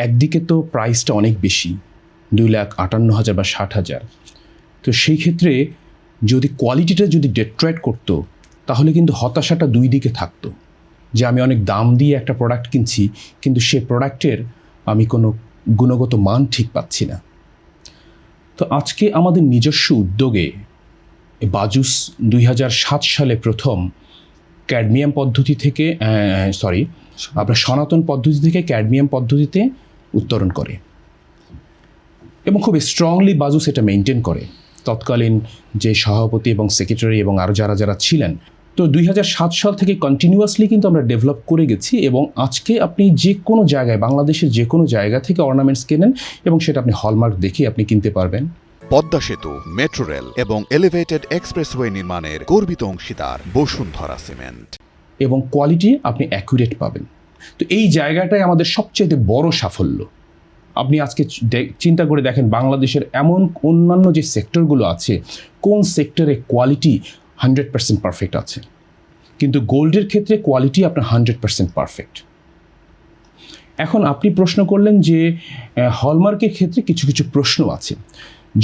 একদিকে তো প্রাইসটা অনেক বেশি, 2,58,000 বা 60,000। তো সেই ক্ষেত্রে যদি কোয়ালিটিটা যদি ডেট্রয়েট করতো, তাহলে কিন্তু হতাশাটা দুই দিকে থাকতো, যে আমি অনেক দাম দিয়ে একটা প্রোডাক্ট কিনছি, কিন্তু সে প্রোডাক্টের আমি কোনো গুণগত মান ঠিক পাচ্ছি না। তো আজকে আমাদের নিজস্ব উদ্যোগে বাজুস 2007 সালে প্রথম ক্যাডমিয়াম পদ্ধতি থেকে আপনার সনাতন পদ্ধতি থেকে ক্যাডমিয়াম পদ্ধতিতে উত্তরণ করে, এবং খুব স্ট্রংলি বাজুস এটা মেনটেন করে। তৎকালীন যে সভাপতি এবং সেক্রেটারি এবং আরও যারা ছিলেন, তো 2007 সাল থেকে কন্টিনিউয়াসলি কিন্তু আমরা ডেভেলপ করে গেছি, এবং আজকে আপনি যে কোনো জায়গায়, বাংলাদেশের যে কোনো জায়গা থেকে অর্নামেন্টস কেনেন এবং সেটা আপনি হলমার্ক দেখে আপনি কিনতে পারবেন। পদ্মা সেতু, মেট্রো রেল এবং এলিভেটেড এক্সপ্রেসওয়ে নির্মাণের গর্বিত অংশীদার বসুন্ধরা সিমেন্ট, এবং কোয়ালিটি আপনি অ্যাকুরেট পাবেন। তো এই জায়গাটাই আমাদের সবচেয়ে বড় সাফল্য। আপনি আজকে চিন্তা করে দেখেন, বাংলাদেশের এমন অন্যান্য যে সেক্টরগুলো আছে, কোন সেক্টরে কোয়ালিটি 100% পারফেক্ট আছে, কিন্তু গোল্ডের ক্ষেত্রে কোয়ালিটি আপনার 100% পারফেক্ট। এখন আপনি প্রশ্ন করলেন যে হলমার্কের ক্ষেত্রে কিছু কিছু প্রশ্ন আছে।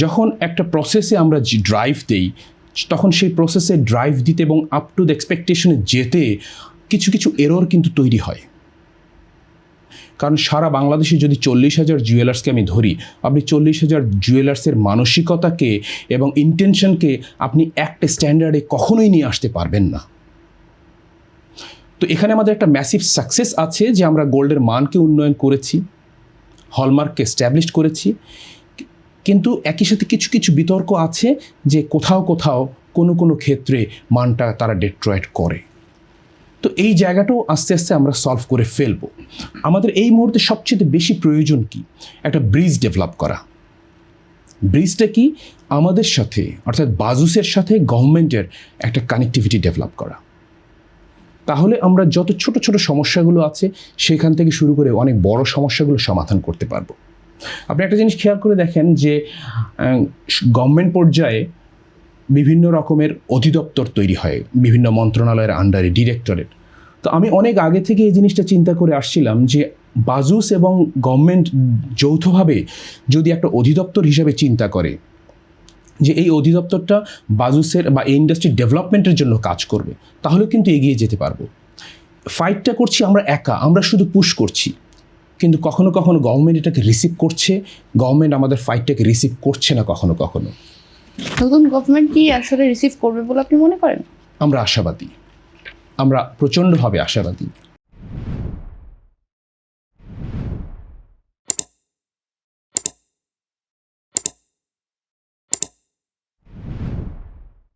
যখন একটা প্রসেসে আমরা ড্রাইভ দেই, তখন সেই প্রসেসে ড্রাইভ দিতে এবং আপ টু দ্য এক্সপেকটেশনে যেতে কিছু কিছু এরর কিন্তু তৈরি হয়। কারণ সারা বাংলাদেশে যদি 40,000 জুয়েলার্সকে আমি ধরি, আপনি 40,000 জুয়েলার্সের মানসিকতাকে এবং ইন্টেনশনকে আপনি একটা স্ট্যান্ডার্ডে কখনোই নিয়ে আসতে পারবেন না। তো এখানে আমাদের একটা ম্যাসিভ সাকসেস আছে যে আমরা গোল্ডের মানকে উন্নয়ন করেছি, হলমার্ককে এস্টাবলিশ করেছি, কিন্তু একই সাথে কিছু কিছু বিতর্ক আছে যে কোথাও কোনো ক্ষেত্রে মানটা তারা ডেট্রয়েট করে। তো এই জায়গাটাও আস্তে আস্তে আমরা সলভ করে ফেলব। আমাদের এই মুহূর্তে সবচেয়ে বেশি প্রয়োজন কি? একটা ব্রিজ ডেভেলপ করা। ব্রিজটা কি? আমাদের সাথে, অর্থাৎ বাজুসের সাথে গভর্নমেন্টের একটা কানেক্টিভিটি ডেভেলপ করা। তাহলে আমরা যত ছোট ছোট সমস্যাগুলো আছে সেখান থেকে শুরু করে অনেক বড় সমস্যাগুলো সমাধান করতে পারবো। আপনি একটা জিনিস খেয়াল করে দেখেন যে গভর্নমেন্ট পর্যায়ে বিভিন্ন রকমের অধিদপ্তর তৈরি হয়, বিভিন্ন মন্ত্রণালয়ের আন্ডারে, ডিরেক্টরেট। তো আমি অনেক আগে থেকে এই জিনিসটা চিন্তা করে আসছিলাম যে বাজুস এবং গভর্নমেন্ট যৌথভাবে যদি একটা অধিদপ্তর হিসাবে চিন্তা করে, যে এই অধিদপ্তরটা বাজুসের বা এই ইন্ডাস্ট্রি ডেভেলপমেন্টের জন্য কাজ করবে, তাহলে কিন্তু এগিয়ে যেতে পারবো। ফাইটটা করছি আমরা একা, আমরা শুধু পুশ করছি, কিন্তু কখনো কখনো গভর্নমেন্ট এটাকে রিসিভ করছে, গভর্নমেন্ট আমাদের ফাইটটাকে রিসিভ করছে না কখনো কখনো। নতুন গভর্নমেন্ট কি আসলে রিসিভ করবে বলে আপনি মনে করেন? আমরা আশাবাদী, আমরা প্রচণ্ডভাবে আশাবাদী।